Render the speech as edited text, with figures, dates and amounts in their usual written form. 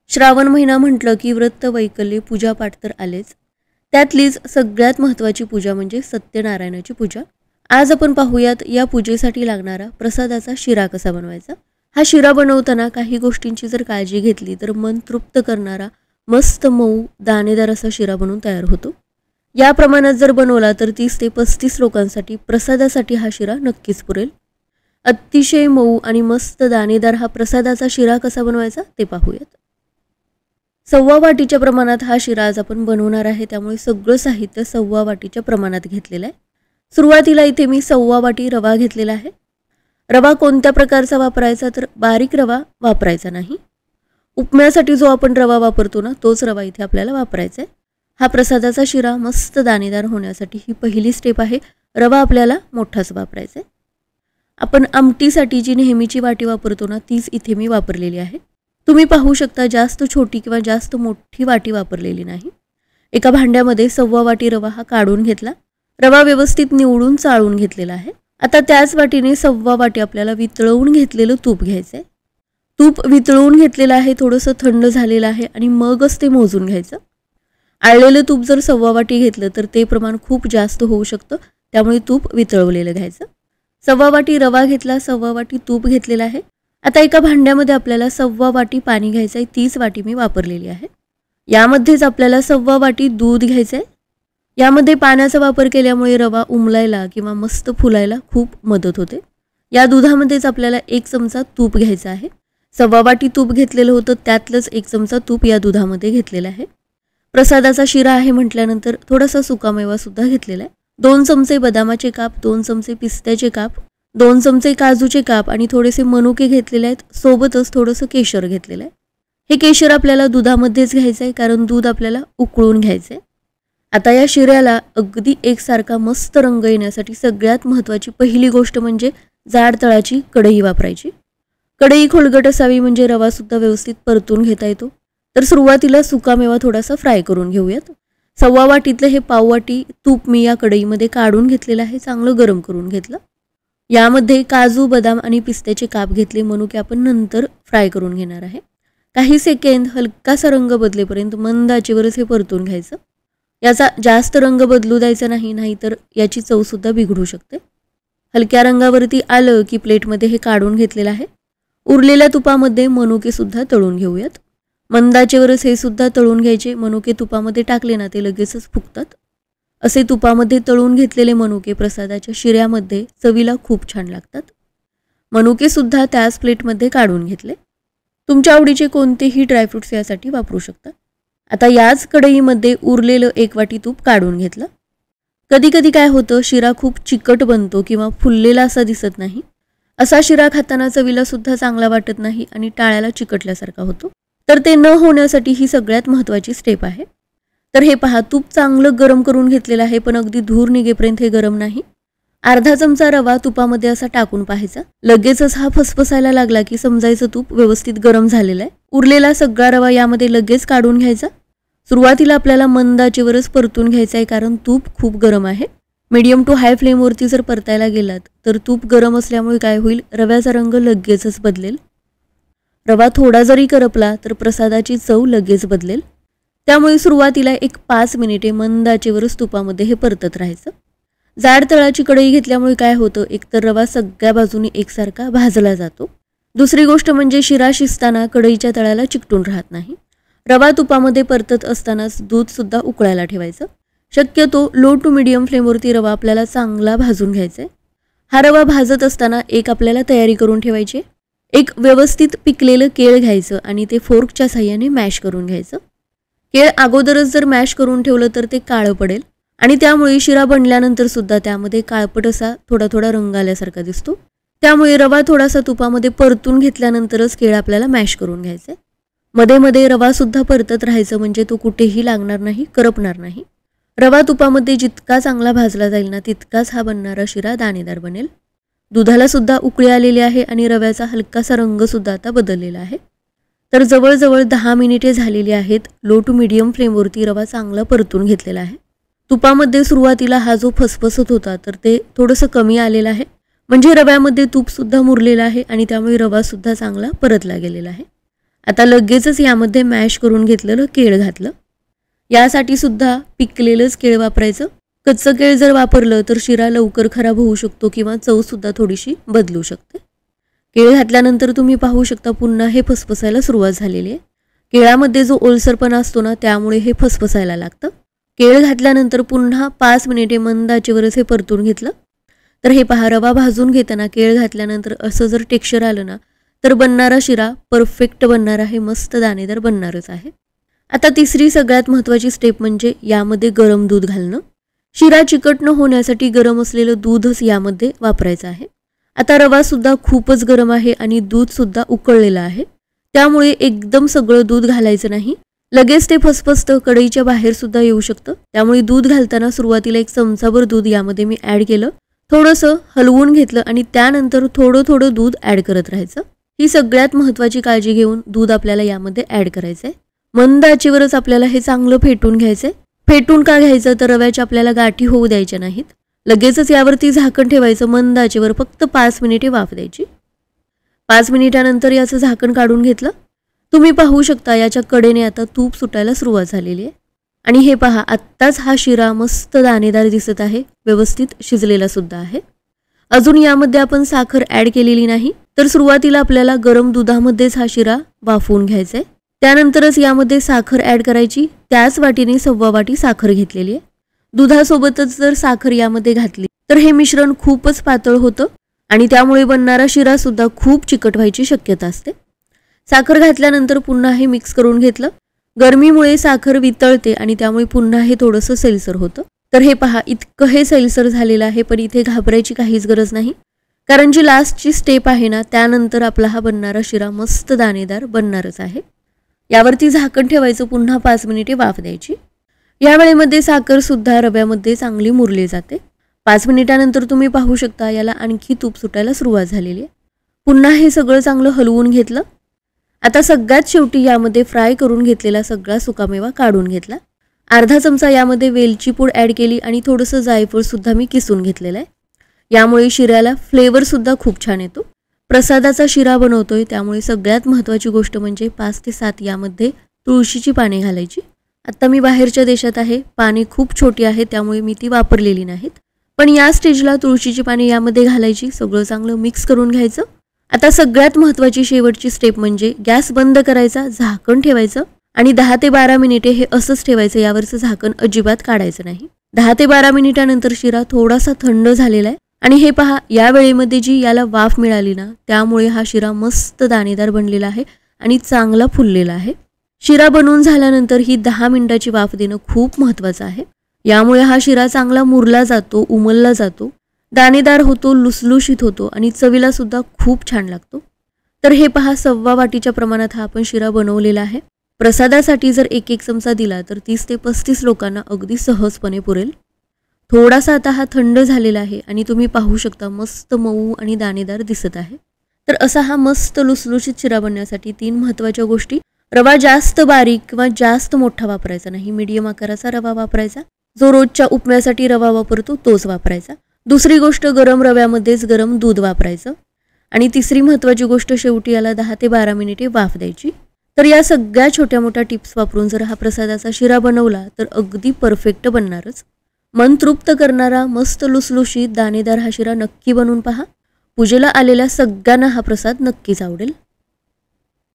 श्रावण महिना म्हटलं की व्रत वैकल्य पूजापाठ तर आलेच. त्यातलीच सगळ्यात महत्त्वाची पूजा म्हणजे सत्यनारायणाची पूजा. आज आपण पाहूयात या पूजेसाठी लागणारा प्रसादाचा शिरा कसा बनवायचा. हा शिरा बनवताना काही गोष्टींची जर काळजी घेतली तर मन तृप्त करणारा मस्त मऊ दाणेदार असा शिरा बनून तयार होतो. या प्रमाणात जर बनवला तर 30 ते 35 लोकांसाठी प्रसादासाठी हा शिरा नक्कीच पुरेल. अतिशय मऊ आणि मस्त दाणेदार हा प्रसादाचा शिरा कसा बनवायचा ते पाहूयात. 1.25 वाटीच्या प्रमाणात हा शिरा आज आपण बनवणार आहे, त्यामुळे सगळं साहित्य 1.25 वाटीच्या प्रमाणात घेतलेलं आहे. सुरुवातीला इथे मी 1.25 वाटी रवा घेतलेला आहे. रवा कोणत्या प्रकारचा वापरायचा तर बारीक रवा वापरायचा नाही. उपम्यासाठी जो आपण रवा वापरतो ना तोच रवा इथे आपल्याला वापरायचा आहे. हा प्रसादाचा शिरा मस्त दाणेदार होण्यासाठी ही पहिली स्टेप आहे. रवा आपल्याला मोठाच वापरायचा आहे. आपण आमटीसाठी जी नेहमीची वाटी वापरतो ना तीच इथे मी वापरलेली आहे. तुम्ही पाहू शकता जास्त छोटी किंवा जास्त मोठी वाटी वापरलेली नाही. एका भांड्यामध्ये 1.25 वाटी रवा हा काढून घेतला. रवा व्यवस्थित निवडून चाळून घेतलेला आहे. आता त्याच वाटीने 1.25 वाटी आपल्याला वितळवून घेतलेलं तूप घ्यायचं आहे. तूप वितळवून घेतलेलं आहे, थोडंसं थंड झालेलं आहे आणि मगच ते मोजून घ्यायचं. आळलेलं तूप जर 1.25 वाटी घेतलं तर ते प्रमाण खूप जास्त होऊ शकतं, त्यामुळे तूप वितळवलेलं घ्यायचं. 1.25 वाटी रवा घेतला, 1.25 वाटी तूप घेतलेलं आहे. आता एका भांड्यामध्ये आपल्याला 1.25 वाटी पाणी घ्यायचं आहे. 30 वाटी मी वापरलेली आहे. यामध्येच आपल्याला 1.25 वाटी दूध घ्यायचं आहे. यामध्ये पाण्याचा वापर केल्यामुळे रवा उमलायला किंवा मस्त फुलायला खूप मदत होते. या दुधामध्येच आपल्याला 1 चमचा तूप घ्यायचा आहे. 1.25 वाटी तूप घेतलेलं होतं, त्यातलंच 1 चमचा तूप या दुधामध्ये घेतलेलं आहे. प्रसादाचा शिरा आहे म्हटल्यानंतर थोडासा सुकामेवा सुद्धा घेतलेला आहे. 2 चमचे बदामाचे काप, 2 चमचे पिस्त्याचे काप, 2 चमचे काजूचे काप आणि थोडेसे मनुके घेतलेले आहेत. सोबतच थोडंसं केशर घेतलेलं आहे. हे केशर आपल्याला दुधामध्येच घ्यायचं आहे, कारण दूध आपल्याला उकळून घ्यायचं आहे. आता या शिऱ्याला अगदी एकसारखा मस्त रंग येण्यासाठी सगळ्यात महत्त्वाची पहिली गोष्ट म्हणजे जाड तळाची कढई वापरायची. कढई खोलगट असावी म्हणजे रवासुद्धा व्यवस्थित परतून घेता येतो. तर सुरुवातीला सुकामेवा थोडासा फ्राय करून घेऊयात. 1.25 वाटीतलं हे 1/2 वाटी तूप मी या कढईमध्ये काढून घेतलेलं आहे, चांगलं गरम करून घेतलं. यामध्ये काजू, बदाम आणि पिस्त्याचे काप घेतले. मनुके आपण नंतर फ्राय करून घेणार आहे. काही सेकंद हलकासा रंग बदलेपर्यंत मंद आचेवरच हे परतून घ्यायचं. याचा जास्त रंग बदलू द्यायचा नाही, नाहीतर याची चवसुद्धा बिघडू शकते. हलक्या रंगावरती आलं की प्लेटमध्ये हे काढून घेतलेलं आहे. उरलेल्या तुपामध्ये मनुके सुद्धा तळून घेऊयात. मंद आचेवरच हे सुद्धा तळून घ्यायचे. मनुके तुपामध्ये टाकले ना ते लगेचच फुगतात. असे तुपामध्ये तळून घेतलेले मनुके प्रसादाच्या शिऱ्यामध्ये चवीला खूप छान लागतात. मनुके सुद्धा त्याच प्लेटमध्ये काढून घेतले. तुमच्या आवडीचे कोणतेही ड्रायफ्रुट्स यासाठी वापरू शकता. आता याच कढईमध्ये उरलेलं 1 वाटी तूप काढून घेतलं. कधी कधी काय होतं, शिरा खूप चिकट बनतो किंवा फुललेला असा दिसत नाही. असा शिरा खाताना चवीला सुद्धा चांगला वाटत नाही आणि टाळ्याला चिकटल्यासारखा होतो. तर ते न होण्यासाठी ही सगळ्यात महत्त्वाची स्टेप आहे. तर हे पहा, तूप चांगलं गरम करून घेतलेलं आहे, पण अगदी धूर निघेपर्यंत हे गरम नाही. अर्धा चमचा रवा तुपामध्ये असा टाकून पाहायचा. लगेचच हा फसफसायला लागला की समजायचं तूप व्यवस्थित गरम झालेलं आहे. उरलेला सगळा रवा यामध्ये लगेच काढून घ्यायचा. सुरुवातीला आपल्याला मंद आचेवरच परतून घ्यायचं आहे, कारण तूप खूप गरम आहे. मीडियम टू हाय फ्लेमवरती जर परतायला गेलात तर तूप गरम असल्यामुळे काय होईल, रव्याचा रंग लगेचच बदलेल. रवा थोडा जरी करपला तर प्रसादाची चव लगेच बदलेल. त्यामुळे सुरुवातीला 5 मिनिटे मंद आचेवरच तुपामध्ये हे परतत राहायचं. जाड तळाची कढई घेतल्यामुळे काय होतं, एकतर रवा सगळ्या बाजूनी एकसारखा भाजला जातो. दुसरी गोष्ट म्हणजे शिरा शिजताना कढईच्या तळाला चिकटून राहत नाही. रवा तुपामध्ये परतत असतानाच दूध सुद्धा उकळायला ठेवायचं. शक्यतो लो टू मीडियम फ्लेमवरती रवा आपल्याला चांगला भाजून घ्यायचा आहे. हा रवा भाजत असताना आपल्याला तयारी करून ठेवायची. एक व्यवस्थित पिकलेलं केळ घ्यायचं आणि ते फोर्कच्या साह्याने मॅश करून घ्यायचं. केळ अगोदरच जर मॅश करून ठेवलं तर ते काळं पडेल आणि त्यामुळे शिरा बनल्यानंतर सुद्धा त्यामध्ये काळपट असा थोडा थोडा रंग आल्यासारखा दिसतो. त्यामुळे रवा थोडासा तुपामध्ये परतून घेतल्यानंतरच केळ आपल्याला मॅश करून घ्यायचे. मध्ये मध्ये रवा सुद्धा परतत राहायचं, म्हणजे तो कुठेही लागणार नाही, करपणार नाही. रवा तुपामध्ये जितका चांगला भाजला जाईल ना तितकाच हा बनणारा शिरा दाणेदार बनेल. दुधाला सुद्धा उकळी आलेली आहे आणि रव्याचा हलकासा रंग सुद्धा आता बदललेला आहे. तर जवळजवळ 10 मिनिटे झालेली आहेत. लो टू मीडियम फ्लेमवरती रवा चांगला परतून घेतलेला आहे. तुपामध्ये सुरुवातीला हा जो फसफसत होता तर ते थोडंसं कमी आलेलं आहे, म्हणजे रव्यामध्ये तूपसुद्धा मुरलेलं आहे आणि त्यामुळे रवासुद्धा चांगला परतला गेलेला आहे. आता लगेचच यामध्ये मॅश करून घेतलेलं केळ घातलं. यासाठी सुद्धा पिकलेलंच केळ वापरायचं. कच्चं केळ जर वापरलं तर शिरा लवकर खराब होऊ शकतो किंवा चवसुद्धा थोडीशी बदलू शकते. केळ घातल्यानंतर तुम्ही पाहू शकता पुन्हा हे फसफसायला सुरुवात झालेली आहे. केळामध्ये जो ओलसरपणा असतो ना, त्यामुळे हे फसफसायला लागतं. केळ घातल्यानंतर पुन्हा 5 मिनिटे मंद आचेवरच हे परतून घेतलं. तर हे पहा, रवा भाजून घेताना केळ घातल्यानंतर असं जर टेक्स्चर आलं ना, तर बनणारा शिरा परफेक्ट बनणार आहे, मस्त दाणेदार बनणारच आहे. आता तिसरी सगळ्यात महत्त्वाची स्टेप म्हणजे यामध्ये गरम दूध घालणं. शिरा चिकट न होण्यासाठी गरम असलेलं दूधच यामध्ये वापरायचं आहे. आता रवासुद्धा खूपच गरम आहे आणि दूधसुद्धा उकळलेलं आहे, त्यामुळे एकदम सगळं दूध घालायचं नाही. लगेच ते फसफसतं, कढईच्या बाहेर सुद्धा येऊ शकतं. त्यामुळे दूध घालताना सुरुवातीला 1 चमचाभर दूध यामध्ये मी ॲड केलं, थोडंसं हलवून घेतलं आणि त्यानंतर थोडं थोडं दूध ॲड करत राहायचं. ही सगळ्यात महत्त्वाची काळजी घेऊन दूध आपल्याला यामध्ये ॲड करायचं आहे. मंद आचेवरच आपल्याला हे चांगलं फेटून घ्यायचं आहे. फेटून का घ्यायचं, तर रव्याच्या आपल्याला गाठी होऊ द्यायच्या नाहीत. लगेचच यावरती झाकण ठेवायचं, मंद आचेवर फक्त 5 मिनिटे वाफ द्यायची. 5 मिनिटानंतर याचं झाकण काढून घेतलं. तुम्ही पाहू शकता याच्या कडेने आता तूप सुटायला सुरुवात झालेली आहे. आणि हे पहा, आत्ताच हा शिरा मस्त दाणेदार दिसत आहे, व्यवस्थित शिजलेला सुद्धा आहे. अजून यामध्ये आपण साखर ॲड केलेली नाही, तर सुरुवातीला आपल्याला गरम दुधामध्येच हा शिरा वाफवून घ्यायचा आहे. त्यानंतरच यामध्ये साखर ॲड करायची. त्याच वाटीने 1/2 वाटी साखर घेतलेली आहे. दुधासोबतच जर साखर यामध्ये घातली तर हे मिश्रण खूपच पातळ होतं आणि त्यामुळे बनणारा शिरा सुद्धा खूप चिकट व्हायची शक्यता असते. साखर घातल्यानंतर पुन्हा हे मिक्स करून घेतलं. गरमीमुळे साखर वितळते आणि त्यामुळे पुन्हा हे थोडंसं सैलसर होतं. तर हे पहा, इतकं हे सैलसर झालेलं आहे, पण इथे घाबरायची काहीच गरज नाही, कारण जी लास्टची स्टेप आहे ना, त्यानंतर आपला हा बनणारा शिरा मस्त दाणेदार बनणारच आहे. यावरती झाकण ठेवायचं, पुन्हा 5 मिनिटे वाफ द्यायची. या वेळेमध्ये साखर सुद्धा रव्यामध्ये चांगली मुरली जाते. 5 मिनिटानंतर तुम्ही पाहू शकता याला आणखी तूप सुटायला सुरुवात झालेली आहे. पुन्हा हे सगळं चांगलं हलवून घेतलं. आता सगळ्यात शेवटी यामध्ये फ्राय करून घेतलेला सगळा सुकामेवा काढून घेतला. अर्धा चमचा यामध्ये वेलची पूड ॲड केली आणि थोडंसं जायफळ सुद्धा मी किसून घेतलेलं आहे. यामुळे शिऱ्याला फ्लेवरसुद्धा खूप छान येतो. प्रसादाचा शिरा बनवतोय, त्यामुळे सगळ्यात महत्त्वाची गोष्ट म्हणजे 5 ते 7 यामध्ये तुळशीची पाने घालायची. आत्ता मी बाहेरच्या देशात आहे, पाने खूप छोटी आहेत, त्यामुळे मी ती वापरलेली नाहीत. पण या स्टेजला तुळशीची पाने यामध्ये घालायची, सगळं चांगलं मिक्स करून घ्यायचं. आता सगळ्यात महत्त्वाची शेवटची स्टेप म्हणजे गॅस बंद करायचा, झाकण ठेवायचं आणि 10 ते 12 मिनिटे हे असंच ठेवायचं. यावरचं झाकण अजिबात काढायचं नाही. 10 ते 12 मिनिटानंतर शिरा थोडासा थंड झालेला आहे आणि हे पहा, या वेळेमध्ये जी याला वाफ मिळाली ना, त्यामुळे हा शिरा मस्त दाणेदार बनलेला आहे आणि चांगला फुललेला आहे. शिरा बनवून झाल्यानंतर ही 10 मिनिटाची वाफ देणं खूप महत्त्वाचं आहे. यामुळे हा शिरा चांगला मुरला जातो, उमलला जातो, दाणेदार होतो, लुसलुशीत होतो आणि चवीला सुद्धा खूप छान लागतो. तर हे पहा, 1/2 वाटीच्या प्रमाणात हा आपण शिरा बनवलेला आहे. प्रसादासाठी जर 1-1 चमचा दिला तर 30 ते 35 लोकांना अगदी सहजपणे पुरेल. थोडासा आता हा थंड झालेला आहे आणि तुम्ही पाहू शकता मस्त मऊ आणि दाणेदार दिसत आहे. तर असा हा मस्त लुसलुशीत शिरा बनवण्यासाठी 3 महत्त्वाच्या गोष्टी. रवा जास्त बारीक किंवा जास्त मोठा वापरायचा नाही, मीडियम आकाराचा रवा वापरायचा. जो रोजच्या उपम्यासाठी रवा वापरतो तोच वापरायचा. दुसरी गोष्ट, गरम रव्यामध्येच गरम दूध वापरायचं. आणि तिसरी महत्त्वाची गोष्ट, शेवटी याला 10 ते 12 मिनिटे वाफ द्यायची. तर या सगळ्या छोट्या मोठ्या टिप्स वापरून जर हा प्रसादाचा शिरा बनवला तर अगदी परफेक्ट बनणारच. मन तृप्त करणारा मस्त लुसलुशीत दाणेदार हा शिरा नक्की बनवून पहा. पूजेला आलेल्या सगळ्यांना हा प्रसाद नक्कीच आवडेल.